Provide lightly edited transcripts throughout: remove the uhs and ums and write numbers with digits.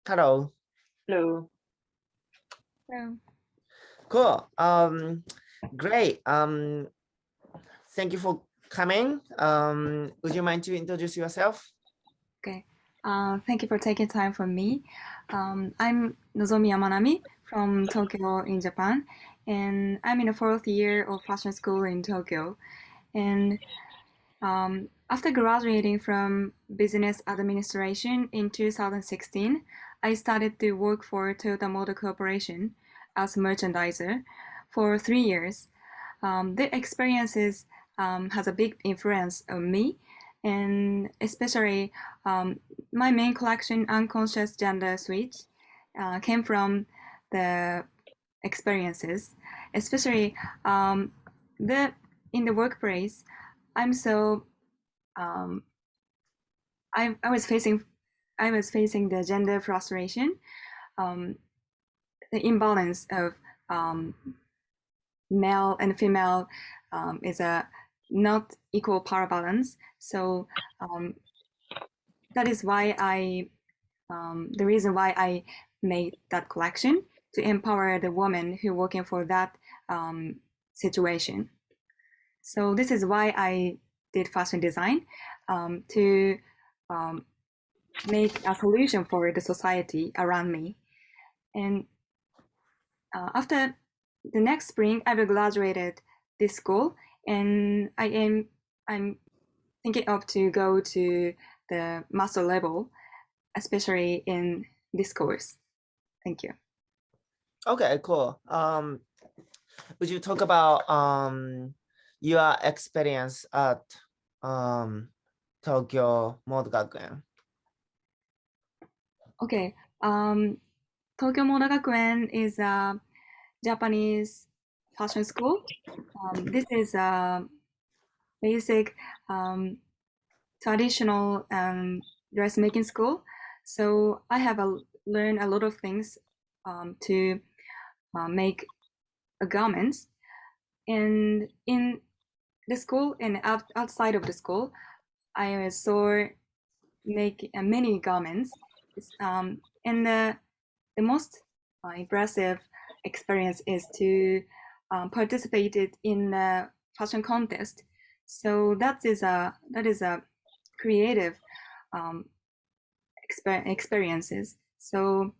Hello. Hello. Hello. Cool. Great. Thank you for coming. Would you mind to introduce yourself? Okay. Thank you for taking time for me. I'm Nozomi Yamanami from Tokyo in Japan, and I'm in the 4th year of fashion school in Tokyo. And after graduating from business administration in 2016, I started to work for Toyota Motor Corporation as a merchandiser for 3 years. The experiences has a big influence on me, and especially my main collection, Unconscious Gender Switch, came from the experiences, especially in the workplace. I was facing the gender frustration, the imbalance of male and female is a not equal power balance. So that is why the reason why I made that collection, to empower the women who are working for that situation. So this is why I did fashion design, to make a solution for the society around me. And after the next spring, I will graduated this school, and I'm thinking of to go to the master level, especially in this course. Thank you. Okay, cool. Would you talk about your experience at Tokyo Motor Gakuen? Okay. Tokyo Motor Gakuen is a Japanese fashion school. This is a basic traditional dressmaking school. So I have learned a lot of things to make garments. And in the school and outside of the school, I saw make many garments. And the most impressive experience is to participate in the fashion contest. So that is a creative experiences. So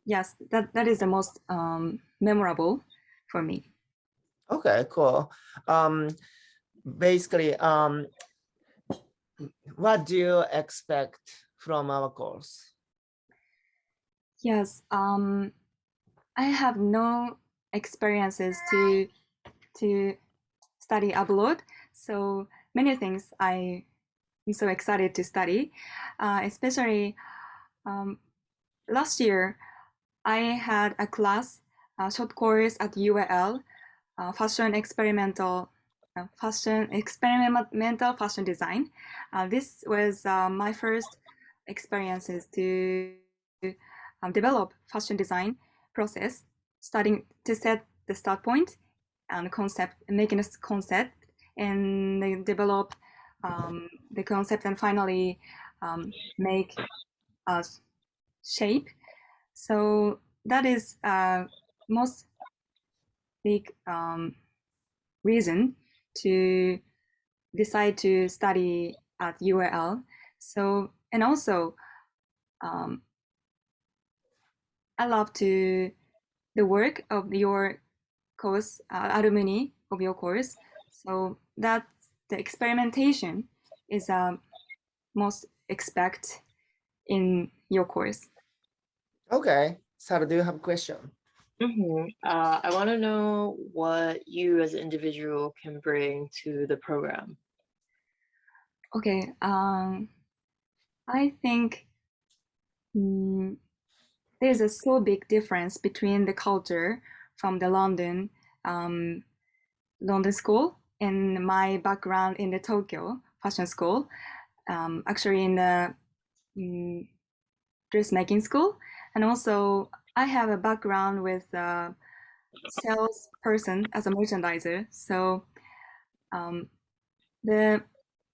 yes, that is the most memorable for me. Okay, cool. Basically, what do you expect from our course? Yes, I have no experiences to study abroad, so many things I'm so excited to study, especially last year I had a class, short course at UAL, fashion experimental fashion design. This was my first experiences to develop fashion design process, starting to set the start point and concept, making a concept, and they develop the concept, and finally make a shape. So that is most big reason to decide to study at UAL. So, and also I love the work of your course, alumni of your course. So that the experimentation is most expect in your course. Okay, Sarah, do you have a question? I want to know what you as an individual can bring to the program. Okay, I think there's a so big difference between the culture from the London school and my background in the Tokyo fashion school. Actually in the dressmaking school, and also I have a background with salesperson as a merchandiser. So the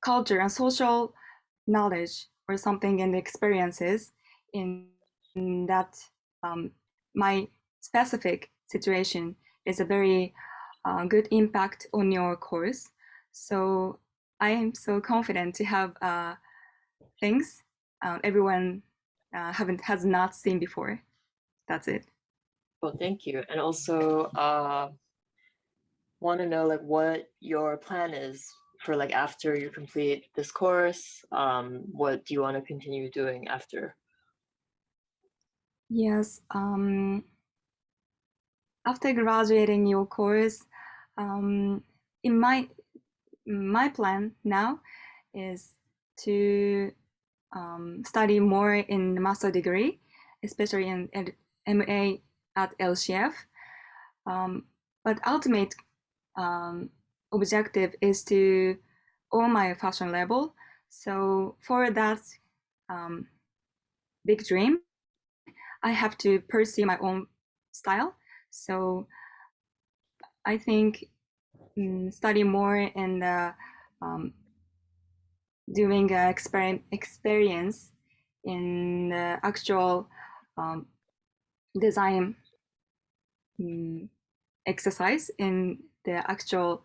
culture and social knowledge something and experiences in that my specific situation is a very good impact on your course. So I am so confident to have things everyone has not seen before. That's it. Well, thank you. And also want to know like what your plan is for like after you complete this course. What do you want to continue doing after? Yes. After graduating your course, in my plan now is to study more in the master degree, especially in MA at LCF. But ultimate objective is to own my fashion label. So for that big dream, I have to pursue my own style. So I think study more and doing experience in the actual design exercise in the actual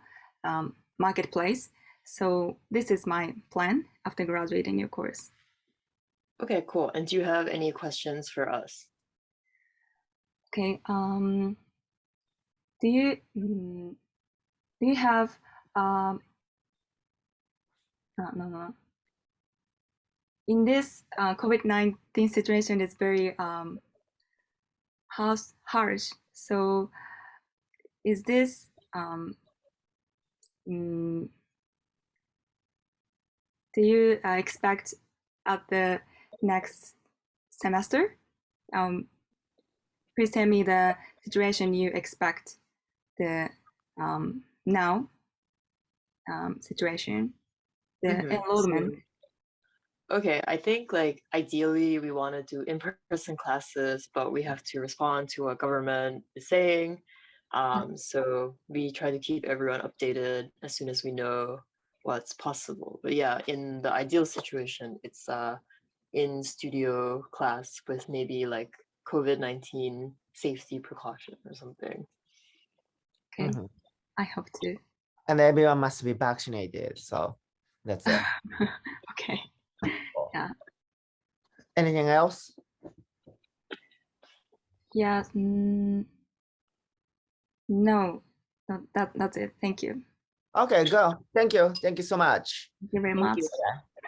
marketplace. So this is my plan after graduating your course. Okay, cool. And do you have any questions for us? Okay. Do you have no. In this COVID-19 situation is very harsh. So is this do you expect at the next semester? Please tell me the situation you expect the now situation, the enrollment. Okay, I think like ideally we want to do in-person classes, but we have to respond to what government is saying. So we try to keep everyone updated as soon as we know what's possible. But yeah, in the ideal situation, it's in studio class with maybe like COVID-19 safety precaution or something. Okay, I hope to. And everyone must be vaccinated. So that's it. Okay. Yeah. Anything else? Yeah. No, that's it. Thank you. Okay, go. Thank you. Thank you so much. Thank you very Thank much. you.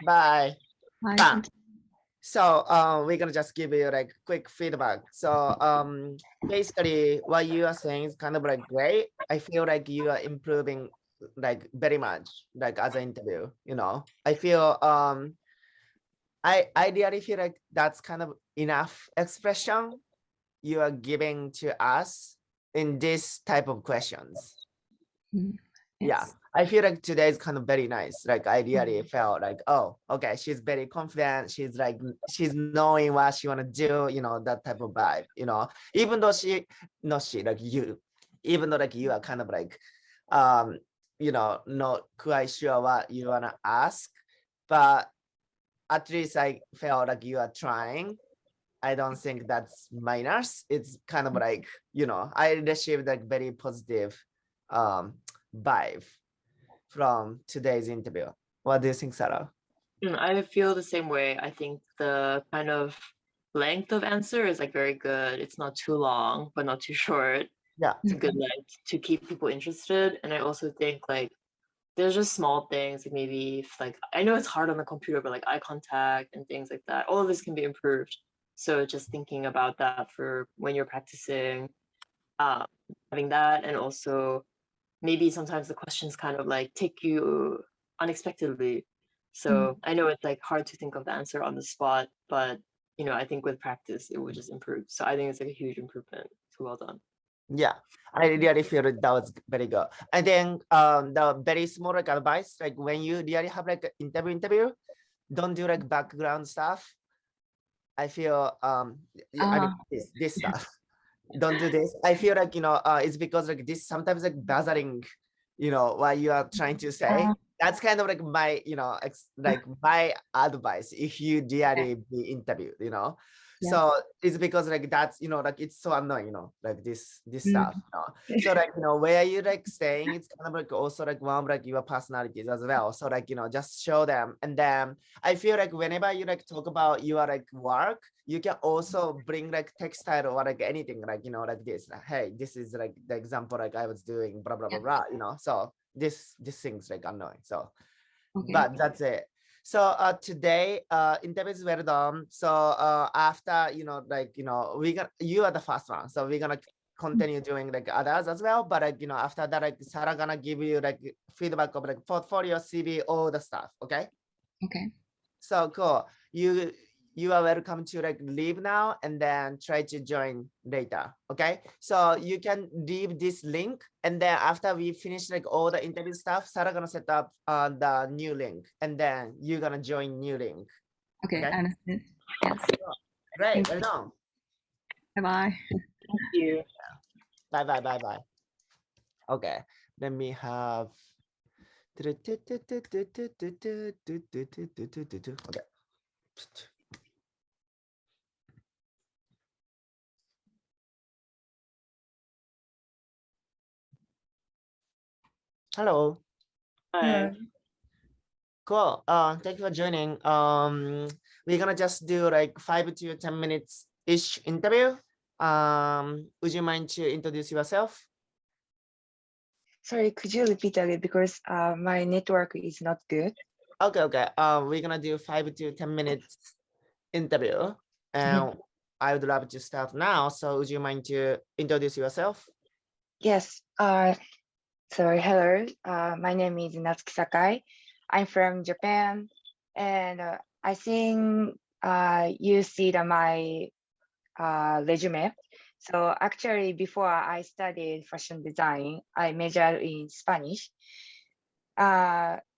Bye. Bye. Bam. Thank you. So we're gonna just give you like quick feedback. So basically what you are saying is kind of like great. I feel like you are improving like very much like as an interview, you know. I feel I really feel like that's kind of enough expression you are giving to us in this type of questions. Yeah, I feel like today is kind of very nice. Like I really felt like, oh, okay, she's very confident. She's like, she's knowing what she want to do, you know, that type of vibe, you know, even though like you, even though like you are kind of like, you know, not quite sure what you want to ask, but at least I felt like you are trying. I don't think that's minus. It's kind of like, you know, I received like very positive vibe from today's interview. What do you think, Sarah? I feel the same way. I think the kind of length of answer is like very good. It's not too long, but not too short. Yeah. It's a good length to keep people interested. And I also think like there's just small things, like maybe if, like, I know it's hard on the computer, but like eye contact and things like that, all of this can be improved. So just thinking about that for when you're practicing, having that, and also maybe sometimes the questions kind of like take you unexpectedly. So I know it's like hard to think of the answer on the spot, but you know, I think with practice it would just improve. So I think it's like a huge improvement. So well done. Yeah, I really feel that was very good. And then the very small like advice, like when you really have like interview, don't do like background stuff. I feel I mean, this stuff. Don't do this. I feel like, you know, it's because like this sometimes like bothering, you know, what you are trying to say. that's kind of like my, like my advice if you really be interviewed, Yeah. So it's because like that's, like it's so annoying, like this stuff, So like, where you like staying, it's kind of like also like one of like your personalities as well. So like, just show them. And then I feel like whenever you like talk about your like work, you can also bring like textile or like anything like, like this, like, hey, this is like the example like I was doing, blah, blah, blah, blah, So this thing's like annoying. So, but that's it. So today interview is well done. So after you are the first one, so we're gonna continue doing like others as well. But like after that, like Sarah gonna give you like feedback of like portfolio, CV, all the stuff. Okay. So cool. You are welcome to like leave now and then try to join later. Okay, so you can leave this link and then after we finish like all the interview stuff, Sarah gonna set up the new link and then you're gonna join new link. Okay, I understand. Yes. Great. Well done. Bye-bye. Thank you. Bye. Okay, let me have. Okay. Hello. Hi. Cool. Thank you for joining. We're gonna just do like 5 to 10 minutes ish interview. Would you mind to introduce yourself? Sorry, could you repeat again because my network is not good. Okay. We're gonna do 5 to 10 minutes interview, and I would love to start now. So would you mind to introduce yourself? Yes. Sorry. Hello. My name is Natsuki Sakai. I'm from Japan, and I think you see my resume. So actually, before I studied fashion design, I majored in Spanish.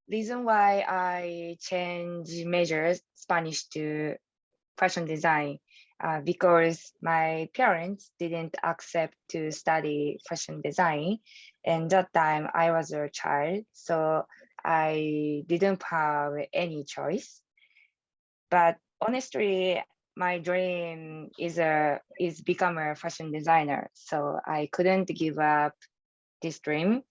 Reason why I changed majors Spanish to fashion design because my parents didn't accept to study fashion design, and that time I was a child, so I didn't have any choice. But honestly, my dream is become a fashion designer, so I couldn't give up this dream.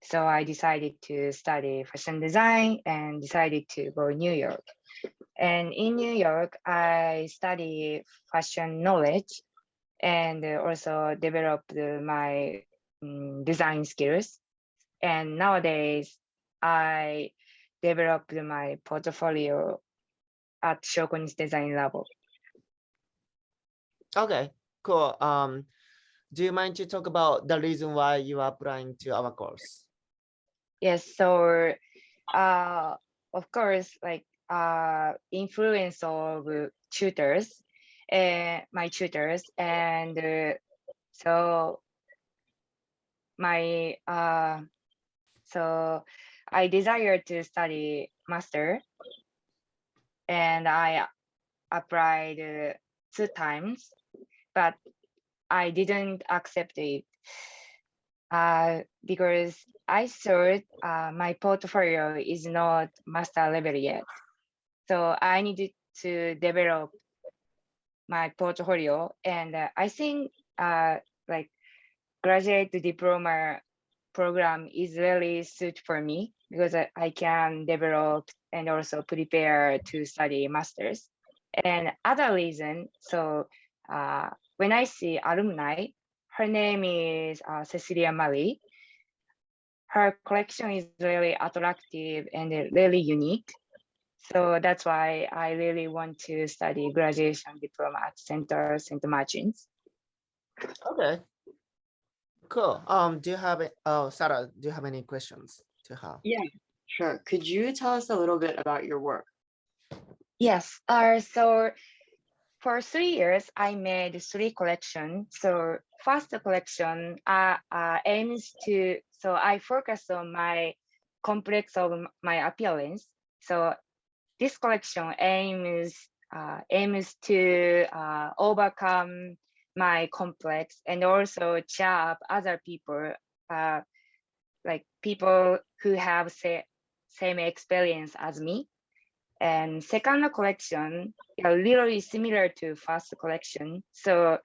So I decided to study fashion design and decided to go to New York. And in New York, I study fashion knowledge and also developed my design skills. And nowadays, I developed my portfolio at Sho Konishi Design Lab. Okay, cool. Do you mind to talk about the reason why you are applying to our course? Yes, so of course, like influence of tutors, my tutors, and so my so I desire to study master, and I applied 2 times, but I didn't accept it because I thought my portfolio is not master level yet. So I needed to develop my portfolio, and I think like graduate diploma program is really suit for me because I can develop and also prepare to study masters. And other reason, so when I see alumni, her name is Cecilia Mali. Her collection is really attractive and really unique. So that's why I really want to study graduation diploma at Center St. Martin's. Okay. Cool. Do you have Sarah, do you have any questions to have? Yeah, sure. Could you tell us a little bit about your work? Yes. So for 3 years, I made 3 collections. So first collection aims to, so I focus on my complex of my appearance. So this collection aims to overcome my complex and also cheer up other people, like people who have same experience as me. And second collection, literally similar to first collection. So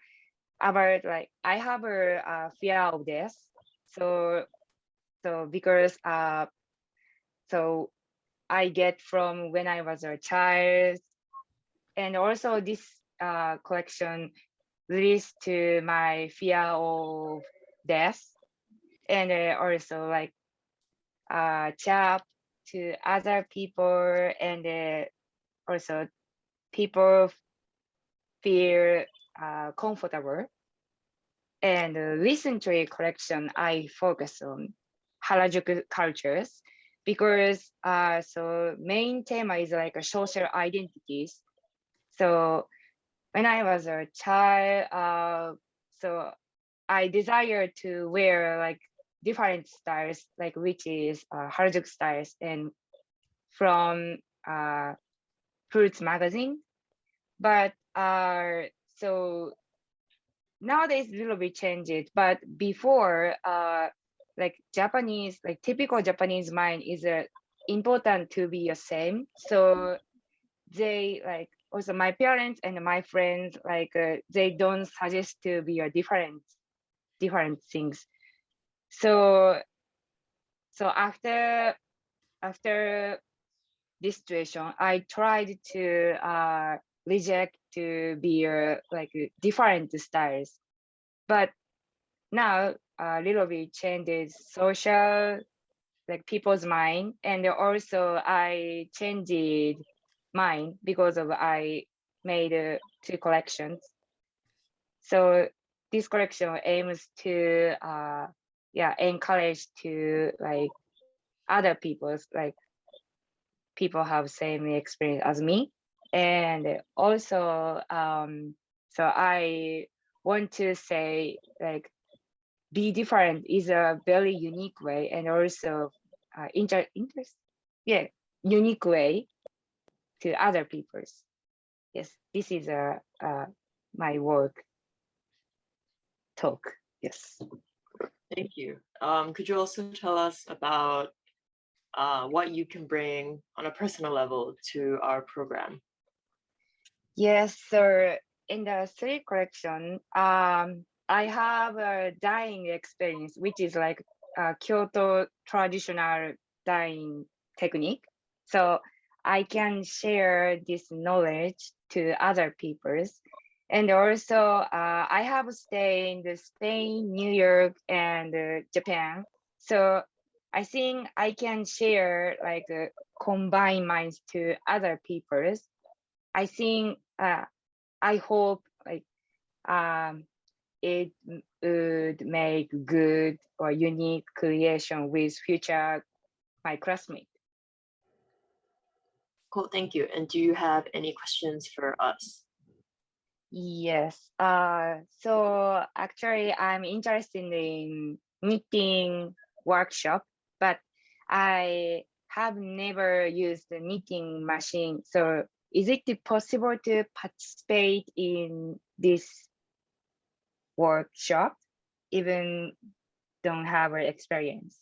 about like I have a fear of death. So because so I get from when I was a child, and also this collection leads to my fear of death, and also like chat to other people, and also people feel comfortable. And recently collection, I focus on Harajuku cultures because so main theme is like a social identities. So when I was a child, so I desire to wear like different styles, like which is Harajuku styles, and from Fruits magazine. But so nowadays a little bit changed. But before, like Japanese, like typical Japanese mind is important to be the same. So they like also my parents and my friends like they don't suggest to be a different things. So after this situation, I tried to reject to be like different styles, but now a little bit changes social like people's mind, and also I changed mine because of I made 2 collections. So this collection aims to encourage to like other people's like people have same experience as me, and also so I want to say like be different is a very unique way, and also unique way to other people's. Yes, this is my work talk. Yes. Thank you. Could you also tell us about what you can bring on a personal level to our program? Yes, so in the 3 collection, I have a dyeing experience, which is like Kyoto traditional dyeing technique. So I can share this knowledge to other peoples. And also I have stayed in Spain, New York, and Japan. So I think I can share like combine minds to other peoples. I think I hope like it would make good or unique creation with future my classmates. Cool, thank you. And do you have any questions for us? Yes. So actually, I'm interested in knitting workshop, but I have never used the knitting machine. So is it possible to participate in this workshop, even don't have experience?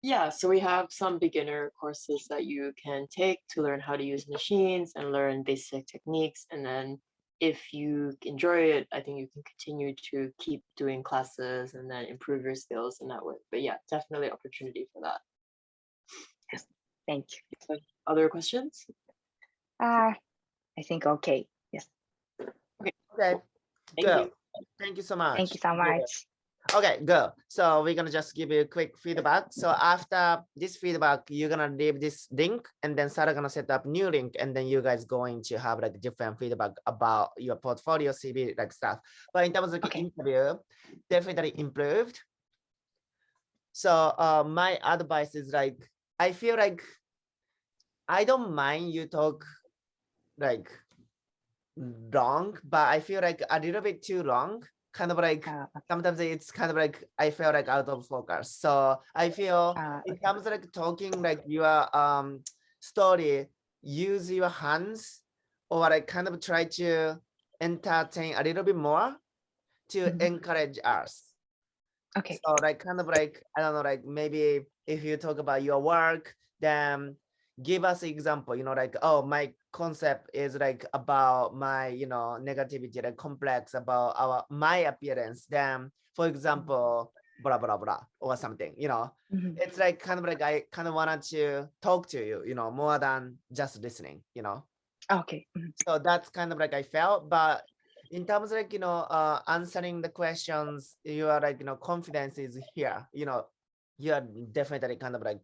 Yeah, so we have some beginner courses that you can take to learn how to use machines and learn basic techniques. And then if you enjoy it, I think you can continue to keep doing classes and then improve your skills in that way. But yeah, definitely opportunity for that. Yes, thank you. Other questions? I think okay. Yes. Okay, Thank go. you. Thank you so much. Thank you so much. Okay, go. So we're gonna just give you a quick feedback. So after this feedback, you're gonna leave this link, and then Sarah gonna set up new link, and then you guys going to have like different feedback about your portfolio, CV, like stuff. But in terms of the interview, definitely improved. So my advice is like, I feel like I don't mind you talk like long, but I feel like a little bit too long. Kind of like sometimes it's kind of like I feel like out of focus. So I feel in terms of like talking like your story, use your hands or like kind of try to entertain a little bit more to encourage us. Okay. So like kind of like, I don't know, like maybe if you talk about your work, then give us an example, like, oh, my concept is like about my, negativity, like complex about my appearance. Then, for example, blah, blah, blah, or something, it's like kind of like, I kind of wanted to talk to you, more than just listening, Okay. So that's kind of like I felt, but in terms of like, answering the questions, you are like, confidence is here, you are definitely kind of like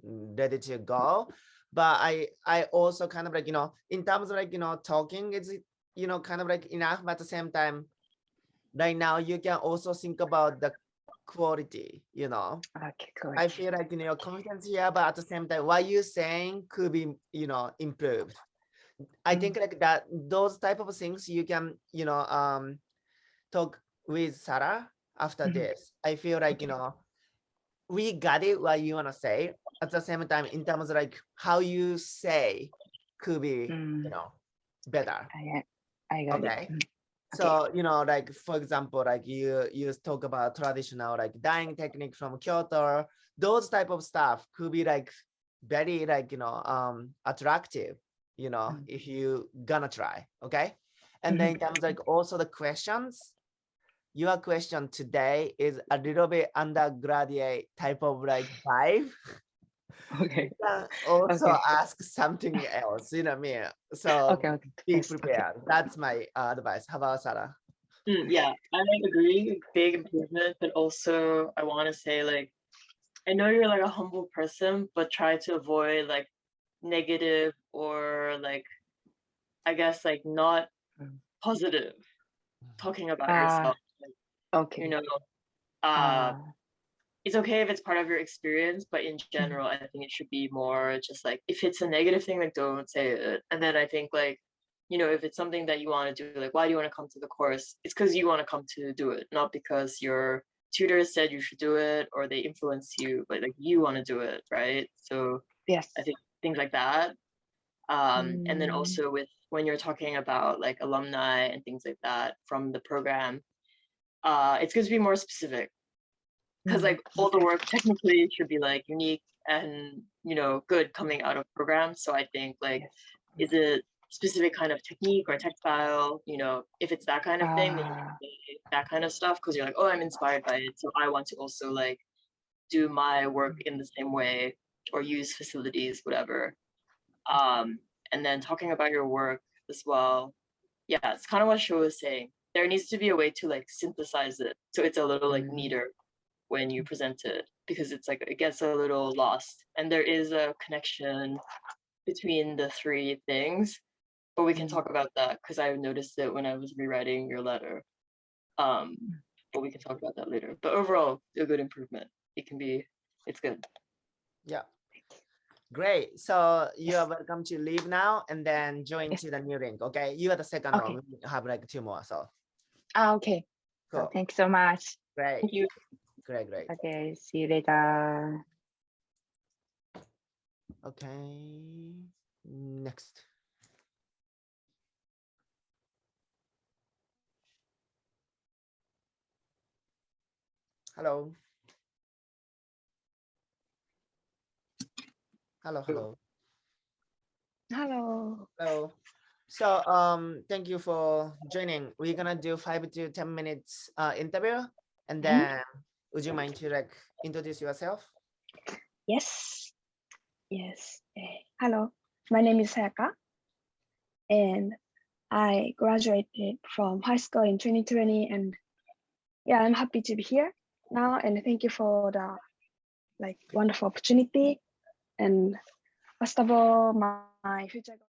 ready to go. But I also kind of like, in terms of like, talking, it's, kind of like enough, but at the same time, right now you can also think about the quality, Okay, cool. I feel like, your confidence here, but at the same time, what you're saying could be, improved. I think like that, those type of things you can, talk with Sarah after this. I feel like, we got it what you want to say. At the same time, in terms of like how you say could be, better. I got Okay. it. So, like, for example, like you talk about traditional like dyeing technique from Kyoto, those type of stuff could be like very like, attractive, if you gonna try. Okay. And then in terms of like also the questions, your question today is a little bit undergraduate type of like vibe. Okay. You can also Okay. ask something else, you know what I mean? So Okay. be Yes, prepared. That's my advice. How about Sarah? Yeah, I agree. Big improvement, but also I want to say like, I know you're like a humble person, but try to avoid like negative or like, I guess like not positive talking about yourself. Okay. It's okay if it's part of your experience, but in general, I think it should be more just like, if it's a negative thing, like don't say it. And then I think like, if it's something that you want to do, like, why do you want to come to the course? It's because you want to come to do it, not because your tutor said you should do it or they influence you, but like you want to do it, right? So Yes. I think things like that. And then also with when you're talking about like alumni and things like that from the program, it's good to be more specific. Because like all the work technically should be like unique and good coming out of programs. So I think like, is it specific kind of technique or textile? If it's that kind of thing, then you can say that kind of stuff because you're like, oh, I'm inspired by it, so I want to also like do my work in the same way or use facilities, whatever. And then talking about your work as well. Yeah, it's kind of what Sho was saying. There needs to be a way to like synthesize it so it's a little like neater when you present it, because it's like it gets a little lost, and there is a connection between the three things, but we can talk about that because I noticed it when I was rewriting your letter, but we can talk about that later. But overall, a good improvement. It's good. Yeah, great. So you are welcome to leave now and then join to the new link. Okay, you are the second one. We have like 2 more. So okay. cool. So thanks so much. Great. Thank you. Great. Okay, see you later. Okay, next. Hello. Hello. So thank you for joining. We're gonna do 5 to 10 minutes interview, and then would you mind to like introduce yourself? Yes. Hello, my name is Sayaka, and I graduated from high school in 2020, and yeah, I'm happy to be here now, and thank you for the wonderful opportunity. And first of all, my future goal